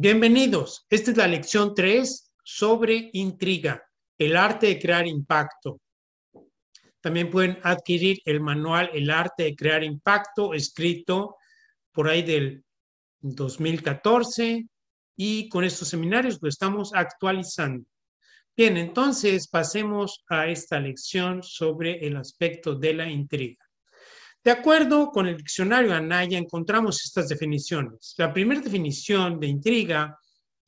Bienvenidos. Esta es la lección 3 sobre intriga, el arte de crear impacto. También pueden adquirir el manual El arte de crear impacto, escrito por ahí del 2014, y con estos seminarios lo estamos actualizando. Bien, entonces pasemos a esta lección sobre el aspecto de la intriga. De acuerdo con el diccionario Anaya, encontramos estas definiciones. La primera definición de intriga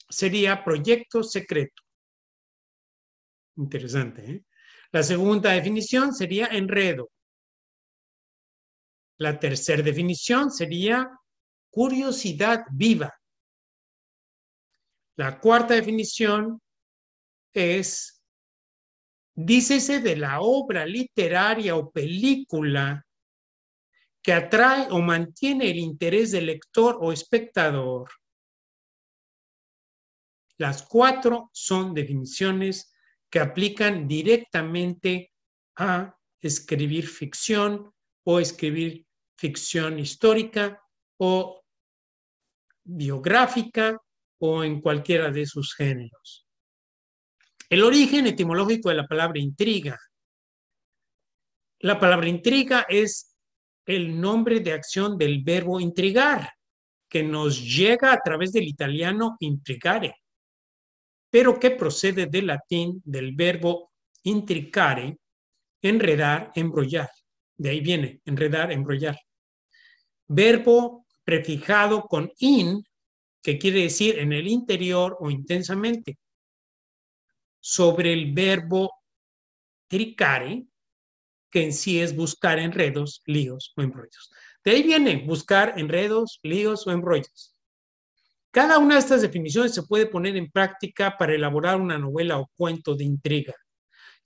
sería proyecto secreto. Interesante, ¿eh? La segunda definición sería enredo. La tercera definición sería curiosidad viva. La cuarta definición es, dícese de la obra literaria o película que atrae o mantiene el interés del lector o espectador. Las cuatro son definiciones que aplican directamente a escribir ficción o escribir ficción histórica o biográfica o en cualquiera de sus géneros. El origen etimológico de la palabra intriga. La palabra intriga es el nombre de acción del verbo intrigar, que nos llega a través del italiano intrigare, pero que procede del latín del verbo intricare, enredar, embrollar. De ahí viene, enredar, embrollar. Verbo prefijado con in, que quiere decir en el interior o intensamente, sobre el verbo tricare, que en sí es buscar enredos, líos o embrollos. De ahí viene buscar enredos, líos o embrollos. Cada una de estas definiciones se puede poner en práctica para elaborar una novela o cuento de intriga.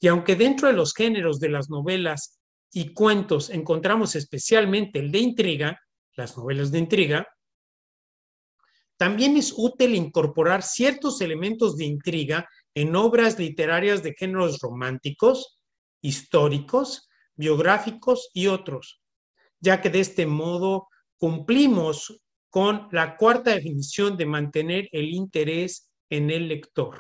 Y aunque dentro de los géneros de las novelas y cuentos encontramos especialmente el de intriga, las novelas de intriga, también es útil incorporar ciertos elementos de intriga en obras literarias de géneros románticos, históricos, biográficos y otros, ya que de este modo cumplimos con la cuarta definición de mantener el interés en el lector.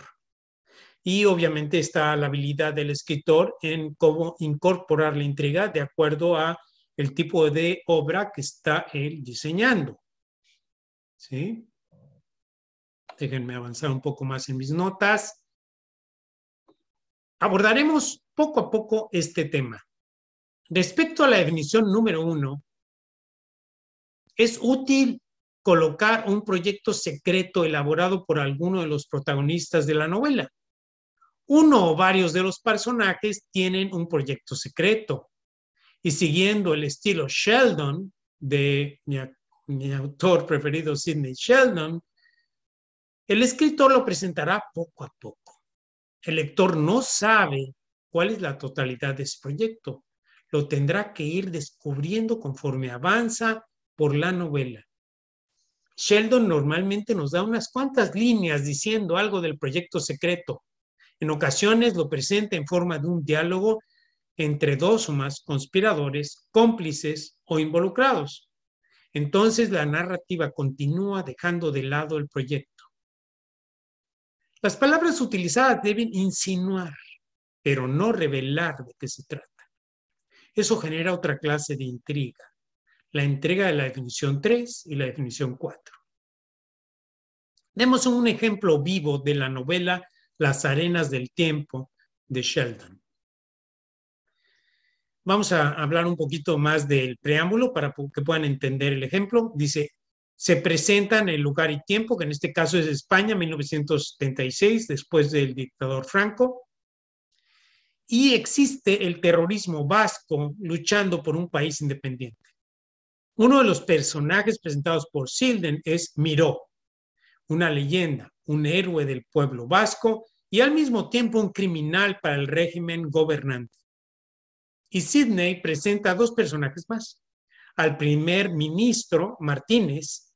Y obviamente está la habilidad del escritor en cómo incorporar la intriga de acuerdo a el tipo de obra que está él diseñando. ¿Sí? Déjenme avanzar un poco más en mis notas. Abordaremos poco a poco este tema. Respecto a la definición número 1, es útil colocar un proyecto secreto elaborado por alguno de los protagonistas de la novela. Uno o varios de los personajes tienen un proyecto secreto y siguiendo el estilo Sheldon de mi autor preferido, Sidney Sheldon, el escritor lo presentará poco a poco. El lector no sabe cuál es la totalidad de ese proyecto. Lo tendrá que ir descubriendo conforme avanza por la novela. Sheldon normalmente nos da unas cuantas líneas diciendo algo del proyecto secreto. En ocasiones lo presenta en forma de un diálogo entre dos o más conspiradores, cómplices o involucrados. Entonces la narrativa continúa dejando de lado el proyecto. Las palabras utilizadas deben insinuar, pero no revelar de qué se trata. Eso genera otra clase de intriga, la entrega de la definición 3 y la definición 4. Demos un ejemplo vivo de la novela Las arenas del tiempo de Sheldon. Vamos a hablar un poquito más del preámbulo para que puedan entender el ejemplo. Dice, se presenta en el lugar y tiempo, que en este caso es España, 1976, después del dictador Franco, y existe el terrorismo vasco luchando por un país independiente. Uno de los personajes presentados por Sheldon es Miró, una leyenda, un héroe del pueblo vasco y al mismo tiempo un criminal para el régimen gobernante. Y Sidney presenta a dos personajes más, al primer ministro Martínez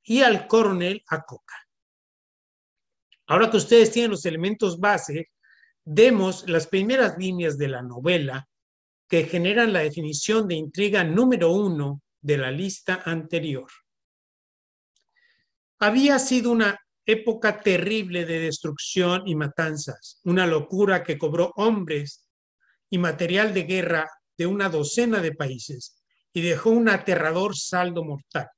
y al coronel Acoca. Ahora que ustedes tienen los elementos base, demos las primeras líneas de la novela que generan la definición de intriga número 1 de la lista anterior. Había sido una época terrible de destrucción y matanzas, una locura que cobró hombres y material de guerra de una docena de países y dejó un aterrador saldo mortal.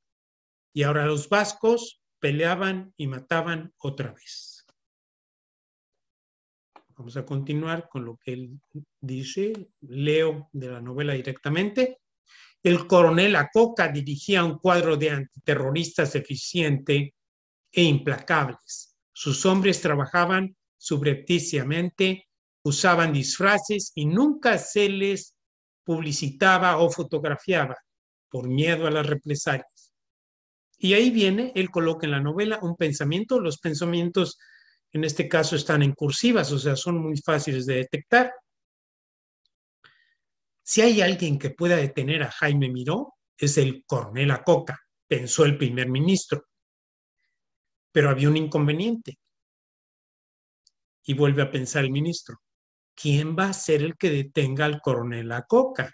Y ahora los vascos peleaban y mataban otra vez. Vamos a continuar con lo que él dice. Leo de la novela directamente. El coronel Acoca dirigía un cuadro de antiterroristas eficiente e implacables. Sus hombres trabajaban subrepticiamente, usaban disfraces y nunca se les publicitaba o fotografiaba por miedo a las represalias. Y ahí viene, él coloca en la novela un pensamiento. Los pensamientos en este caso están en cursivas, o sea, son muy fáciles de detectar. Si hay alguien que pueda detener a Jaime Miró, es el coronel Acoca, pensó el primer ministro. Pero había un inconveniente. Y vuelve a pensar el ministro. ¿Quién va a ser el que detenga al coronel Acoca?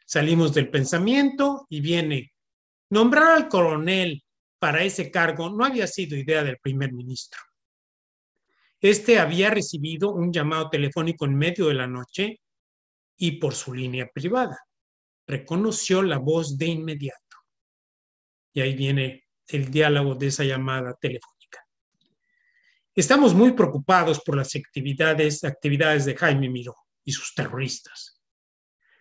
Salimos del pensamiento y viene. Nombrar al coronel para ese cargo no había sido idea del primer ministro. Este había recibido un llamado telefónico en medio de la noche y por su línea privada. Reconoció la voz de inmediato. Y ahí viene el diálogo de esa llamada telefónica. Estamos muy preocupados por las actividades de Jaime Miró y sus terroristas.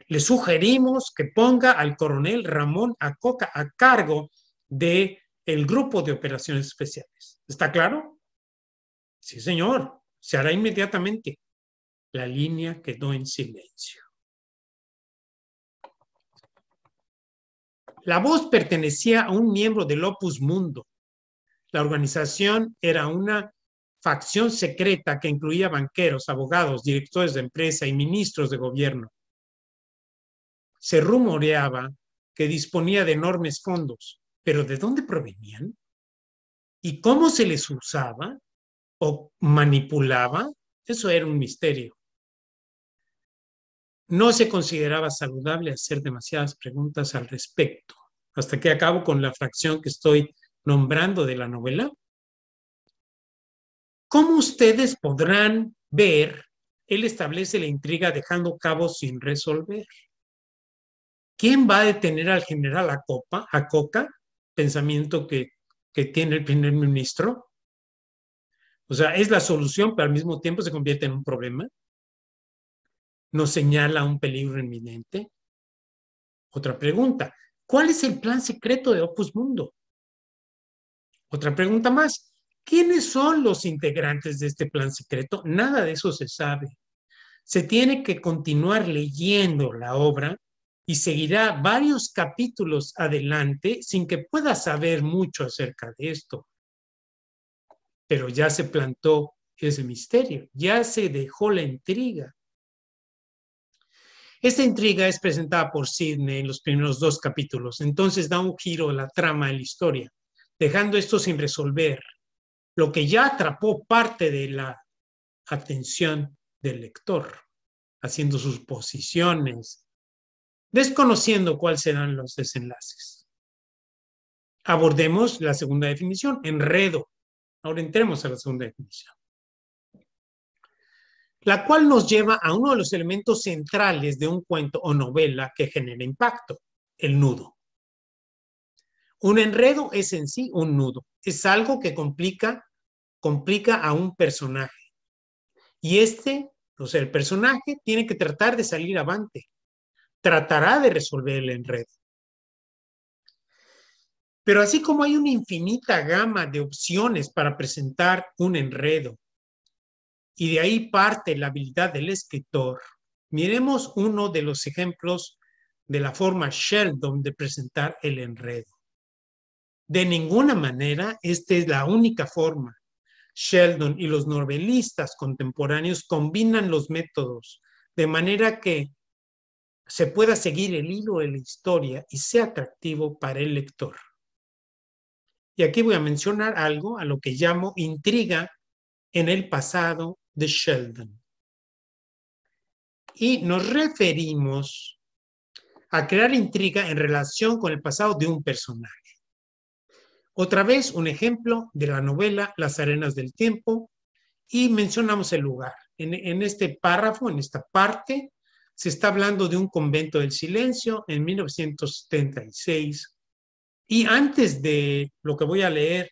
Le sugerimos que ponga al coronel Ramón Acoca a cargo del grupo de operaciones especiales. ¿Está claro? Sí, señor. Se hará inmediatamente. La línea quedó en silencio. La voz pertenecía a un miembro del Opus Mundo. La organización era una facción secreta que incluía banqueros, abogados, directores de empresa y ministros de gobierno. Se rumoreaba que disponía de enormes fondos, pero ¿de dónde provenían? ¿Y cómo se les usaba o manipulaba? Eso era un misterio. No se consideraba saludable hacer demasiadas preguntas al respecto. Hasta que acabo con la fracción que estoy nombrando de la novela. Como ustedes podrán ver, él establece la intriga dejando cabos sin resolver. ¿Quién va a detener al general Acoca? Pensamiento que tiene el primer ministro. O sea, es la solución, pero al mismo tiempo se convierte en un problema. Nos señala un peligro inminente. Otra pregunta. ¿Cuál es el plan secreto de Opus Mundo? Otra pregunta más. ¿Quiénes son los integrantes de este plan secreto? Nada de eso se sabe. Se tiene que continuar leyendo la obra y seguirá varios capítulos adelante sin que pueda saber mucho acerca de esto. Pero ya se plantó ese misterio, ya se dejó la intriga. Esta intriga es presentada por Sidney en los primeros 2 capítulos, entonces da un giro a la trama de la historia, dejando esto sin resolver, lo que ya atrapó parte de la atención del lector, haciendo sus posiciones, desconociendo cuáles serán los desenlaces. Abordemos la segunda definición, enredo. Ahora entremos a la segunda definición, la cual nos lleva a uno de los elementos centrales de un cuento o novela que genera impacto, el nudo. Un enredo es en sí un nudo, es algo que complica a un personaje. Y o sea, el personaje tiene que tratar de salir avante, tratará de resolver el enredo. Pero así como hay una infinita gama de opciones para presentar un enredo, y de ahí parte la habilidad del escritor, miremos uno de los ejemplos de la forma Sheldon de presentar el enredo. De ninguna manera esta es la única forma. Sheldon y los novelistas contemporáneos combinan los métodos de manera que se pueda seguir el hilo de la historia y sea atractivo para el lector. Y aquí voy a mencionar algo a lo que llamo intriga en el pasado de Sheldon. Y nos referimos a crear intriga en relación con el pasado de un personaje. Otra vez, un ejemplo de la novela Las arenas del tiempo, y mencionamos el lugar. En este párrafo, en esta parte, se está hablando de un convento del silencio en 1976. Y antes de lo que voy a leer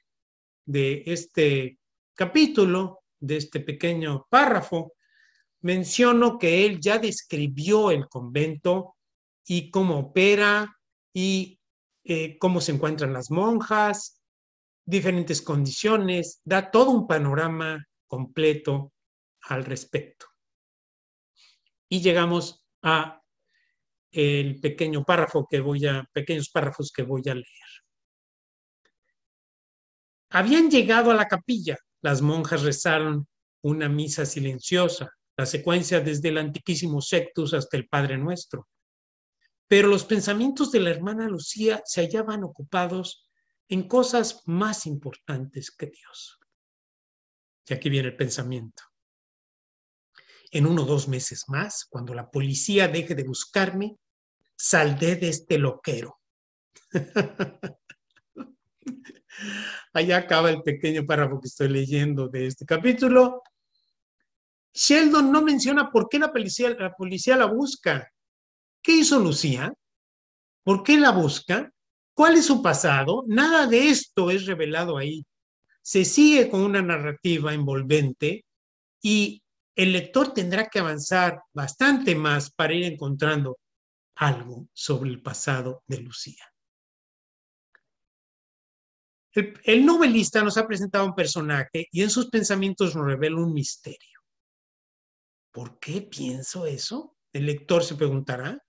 de este capítulo, de este pequeño párrafo, menciono que él ya describió el convento y cómo opera y cómo se encuentran las monjas, diferentes condiciones, da todo un panorama completo al respecto. Y llegamos a el pequeño párrafo pequeños párrafos que voy a leer. Habían llegado a la capilla, las monjas rezaron una misa silenciosa, la secuencia desde el antiquísimo Sectus hasta el Padre Nuestro. Pero los pensamientos de la hermana Lucía se hallaban ocupados en cosas más importantes que Dios. Y aquí viene el pensamiento. En 1 o 2 meses más, cuando la policía deje de buscarme, saldré de este loquero. Allá acaba el pequeño párrafo que estoy leyendo de este capítulo. Sheldon no menciona por qué la policía la busca. ¿Qué hizo Lucía? ¿Por qué la busca? ¿Cuál es su pasado? Nada de esto es revelado ahí. Se sigue con una narrativa envolvente y el lector tendrá que avanzar bastante más para ir encontrando algo sobre el pasado de Lucía. El novelista nos ha presentado un personaje y en sus pensamientos nos revela un misterio. ¿Por qué pienso eso? El lector se preguntará.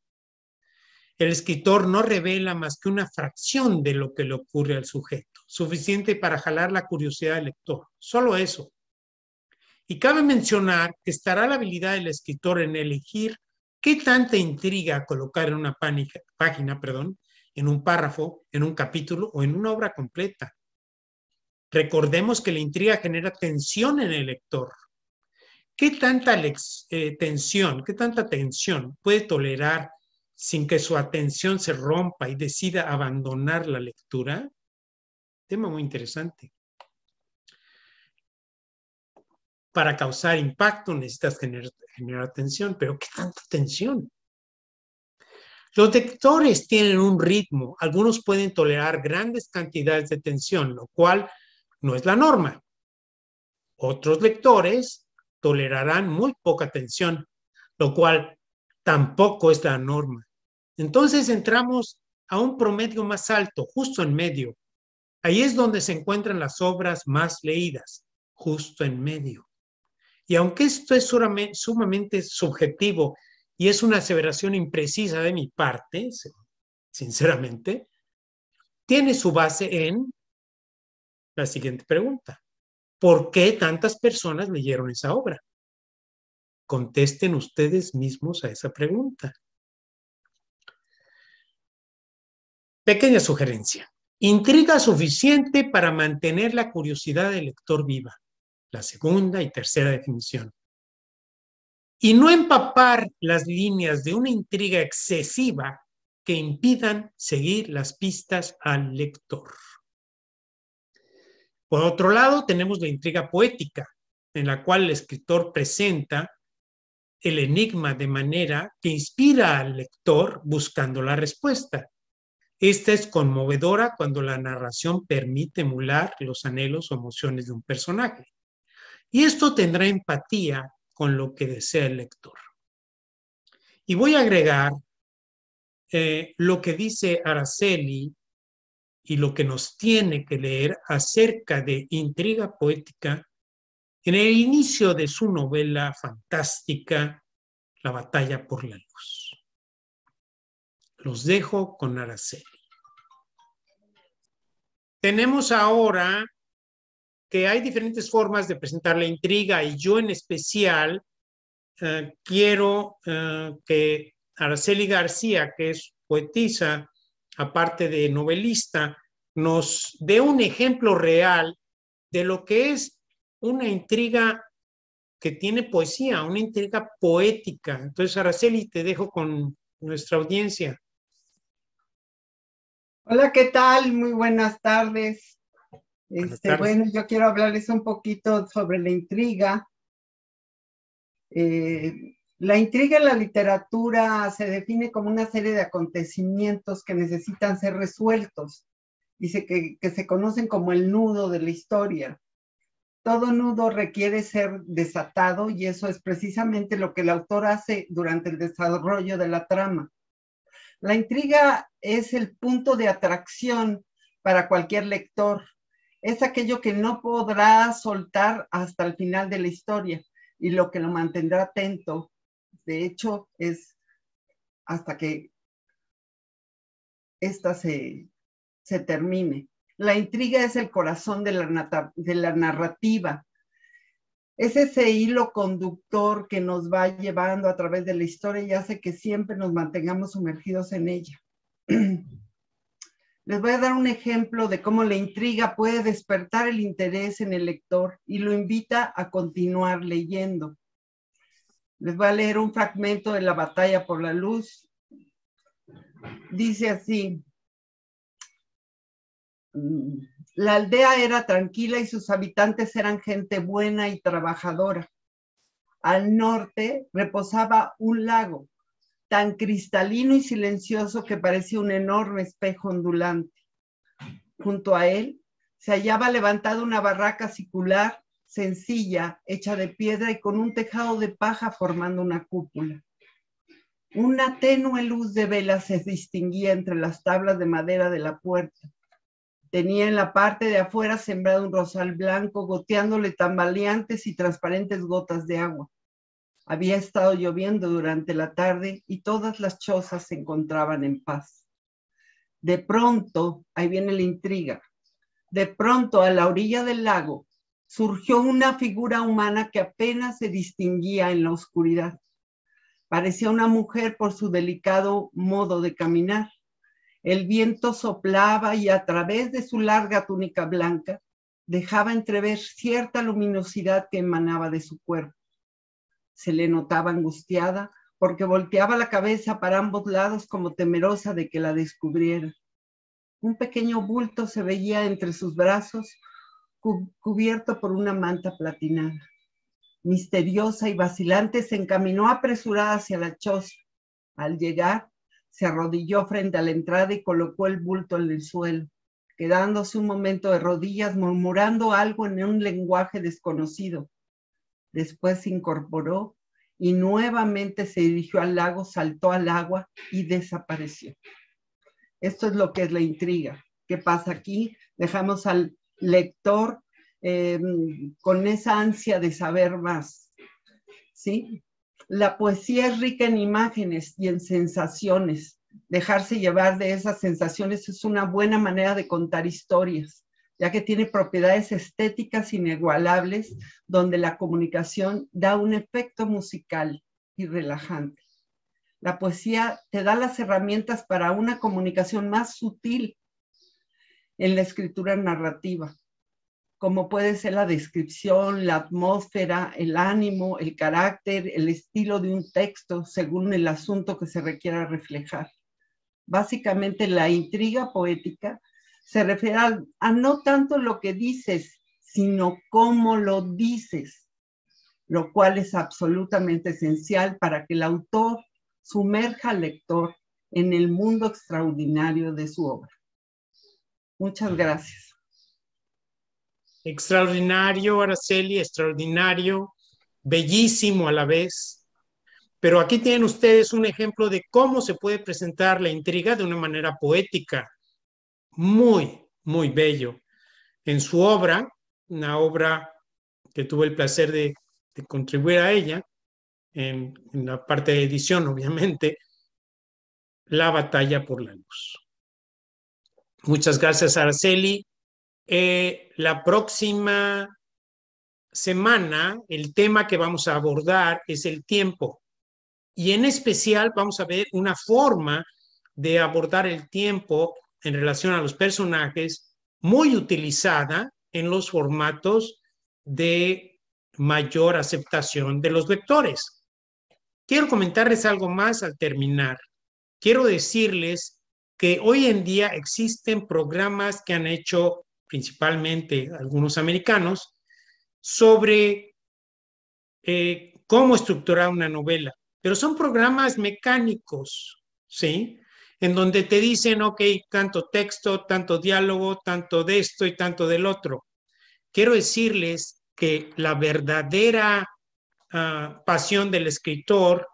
El escritor no revela más que una fracción de lo que le ocurre al sujeto, suficiente para jalar la curiosidad del lector. Solo eso. Y cabe mencionar que estará la habilidad del escritor en elegir qué tanta intriga colocar en una página, en un párrafo, en un capítulo o en una obra completa. Recordemos que la intriga genera tensión en el lector. ¿Qué tanta tensión puede tolerar sin que su atención se rompa y decida abandonar la lectura? Tema muy interesante. Para causar impacto necesitas generar tensión, pero ¿qué tanta tensión? Los lectores tienen un ritmo, algunos pueden tolerar grandes cantidades de tensión, lo cual no es la norma. Otros lectores tolerarán muy poca tensión, lo cual tampoco es la norma. Entonces entramos a un promedio más alto, justo en medio. Ahí es donde se encuentran las obras más leídas, justo en medio. Y aunque esto es sumamente subjetivo y es una aseveración imprecisa de mi parte, sinceramente, tiene su base en la siguiente pregunta. ¿Por qué tantas personas leyeron esa obra? Contesten ustedes mismos a esa pregunta. Pequeña sugerencia. Intriga suficiente para mantener la curiosidad del lector viva. La segunda y tercera definición. Y no empapar las líneas de una intriga excesiva que impidan seguir las pistas al lector. Por otro lado, tenemos la intriga poética, en la cual el escritor presenta el enigma de manera que inspira al lector buscando la respuesta. Esta es conmovedora cuando la narración permite emular los anhelos o emociones de un personaje. Y esto tendrá empatía con lo que desea el lector. Y voy a agregar lo que dice Araceli y lo que nos tiene que leer acerca de intriga poética en el inicio de su novela fantástica, La batalla por la luz. Los dejo con Araceli. Tenemos ahora que hay diferentes formas de presentar la intriga y yo en especial quiero que Araceli García, que es poetisa, aparte de novelista, nos dé un ejemplo real de lo que es una intriga que tiene poesía, una intriga poética. Entonces, Araceli, te dejo con nuestra audiencia. Hola, ¿qué tal? Muy buenas tardes. Buenas tardes. Bueno, yo quiero hablarles un poquito sobre la intriga. La intriga en la literatura se define como una serie de acontecimientos que necesitan ser resueltos y que se conocen como el nudo de la historia. Todo nudo requiere ser desatado y eso es precisamente lo que el autor hace durante el desarrollo de la trama. La intriga es el punto de atracción para cualquier lector. Es aquello que no podrá soltar hasta el final de la historia y lo que lo mantendrá atento. De hecho, es hasta que esta se termine. La intriga es el corazón de la narrativa. Es ese hilo conductor que nos va llevando a través de la historia y hace que siempre nos mantengamos sumergidos en ella. Les voy a dar un ejemplo de cómo la intriga puede despertar el interés en el lector y lo invita a continuar leyendo. Les voy a leer un fragmento de La batalla por la luz. Dice así: la aldea era tranquila y sus habitantes eran gente buena y trabajadora. Al norte reposaba un lago, tan cristalino y silencioso que parecía un enorme espejo ondulante. Junto a él se hallaba levantada una barraca circular, sencilla, hecha de piedra y con un tejado de paja formando una cúpula. Una tenue luz de vela se distinguía entre las tablas de madera de la puerta. Tenía en la parte de afuera sembrado un rosal blanco, goteándole tambaleantes y transparentes gotas de agua. Había estado lloviendo durante la tarde y todas las chozas se encontraban en paz. De pronto, ahí viene la intriga, de pronto a la orilla del lago surgió una figura humana que apenas se distinguía en la oscuridad. Parecía una mujer por su delicado modo de caminar. El viento soplaba y a través de su larga túnica blanca dejaba entrever cierta luminosidad que emanaba de su cuerpo. Se le notaba angustiada porque volteaba la cabeza para ambos lados como temerosa de que la descubriera. Un pequeño bulto se veía entre sus brazos, cubierto por una manta platinada. Misteriosa y vacilante, se encaminó apresurada hacia la choza. Al llegar, se arrodilló frente a la entrada y colocó el bulto en el suelo, quedándose un momento de rodillas, murmurando algo en un lenguaje desconocido. Después se incorporó y nuevamente se dirigió al lago, saltó al agua y desapareció. Esto es lo que es la intriga. ¿Qué pasa aquí? Dejamos al lector con esa ansia de saber más, ¿sí? La poesía es rica en imágenes y en sensaciones. Dejarse llevar de esas sensaciones es una buena manera de contar historias, ya que tiene propiedades estéticas inigualables, donde la comunicación da un efecto musical y relajante. La poesía te da las herramientas para una comunicación más sutil en la escritura narrativa, como puede ser la descripción, la atmósfera, el ánimo, el carácter, el estilo de un texto, según el asunto que se requiera reflejar. Básicamente, la intriga poética se refiere a no tanto lo que dices, sino cómo lo dices, lo cual es absolutamente esencial para que el autor sumerja al lector en el mundo extraordinario de su obra. Muchas gracias. Extraordinario, Araceli, extraordinario, bellísimo a la vez. Pero aquí tienen ustedes un ejemplo de cómo se puede presentar la intriga de una manera poética. Muy, muy bello. En su obra, una obra que tuve el placer de contribuir a ella, en la parte de edición, obviamente, La batalla por la luz. Muchas gracias, Araceli. La próxima semana, el tema que vamos a abordar es el tiempo. Y en especial vamos a ver una forma de abordar el tiempo en relación a los personajes muy utilizada en los formatos de mayor aceptación de los lectores. Quiero comentarles algo más al terminar. Quiero decirles que hoy en día existen programas que han hecho principalmente algunos americanos, sobre cómo estructurar una novela. Pero son programas mecánicos, ¿sí? En donde te dicen, ok, tanto texto, tanto diálogo, tanto de esto y tanto del otro. Quiero decirles que la verdadera pasión del escritor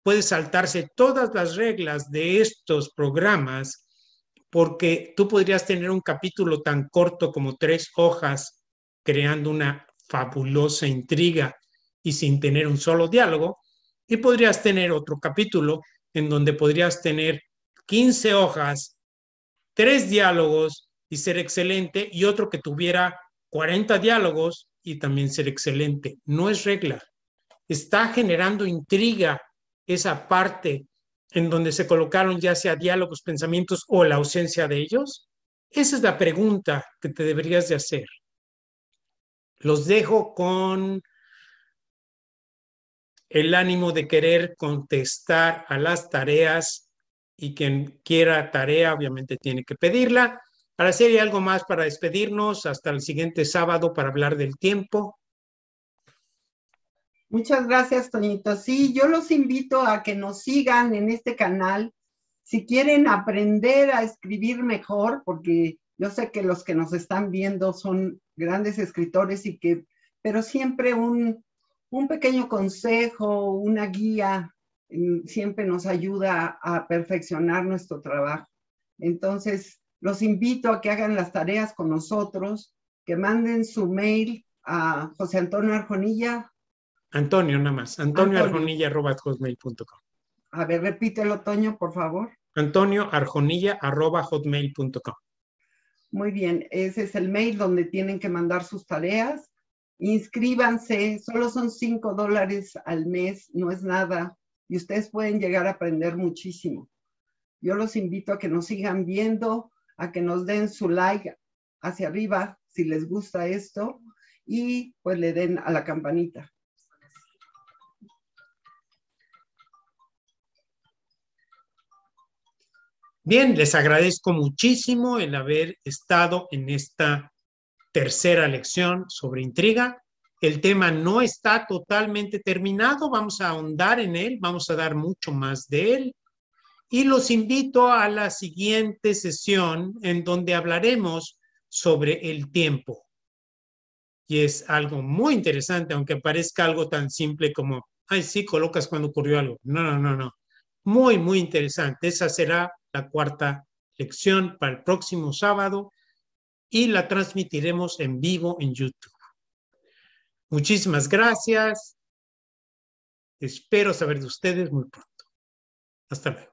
puede saltarse todas las reglas de estos programas, porque tú podrías tener un capítulo tan corto como 3 hojas creando una fabulosa intriga y sin tener un solo diálogo, y podrías tener otro capítulo en donde podrías tener 15 hojas, 3 diálogos y ser excelente, y otro que tuviera 40 diálogos y también ser excelente. No es regla. Está generando intriga esa parte en donde se colocaron ya sea diálogos, pensamientos o la ausencia de ellos. Esa es la pregunta que te deberías de hacer. Los dejo con el ánimo de querer contestar a las tareas, y quien quiera tarea obviamente tiene que pedirla. Ahora sí, ¿hay algo más para despedirnos hasta el siguiente sábado para hablar del tiempo? Muchas gracias, Toñito. Sí, yo los invito a que nos sigan en este canal. Si quieren aprender a escribir mejor, porque yo sé que los que nos están viendo son grandes escritores pero siempre un pequeño consejo, una guía, siempre nos ayuda a perfeccionar nuestro trabajo. Entonces, los invito a que hagan las tareas con nosotros, que manden su mail a José Antonio Arjonilla. Antonio, nada más. antonioarjonilla@hotmail.com. A ver, repítelo, Toño, por favor. antonioarjonilla@hotmail.com. Muy bien, ese es el mail donde tienen que mandar sus tareas. Inscríbanse, solo son $5 al mes, no es nada, y ustedes pueden llegar a aprender muchísimo. Yo los invito a que nos sigan viendo, a que nos den su like hacia arriba si les gusta esto, y pues le den a la campanita. Bien, les agradezco muchísimo el haber estado en esta tercera lección sobre intriga. El tema no está totalmente terminado, vamos a ahondar en él, vamos a dar mucho más de él. Y los invito a la siguiente sesión en donde hablaremos sobre el tiempo. Y es algo muy interesante, aunque parezca algo tan simple como, ay, sí, colocas cuando ocurrió algo. No. Muy, muy interesante. Esa será la cuarta lección para el próximo sábado y la transmitiremos en vivo en YouTube. Muchísimas gracias. Espero saber de ustedes muy pronto. Hasta luego.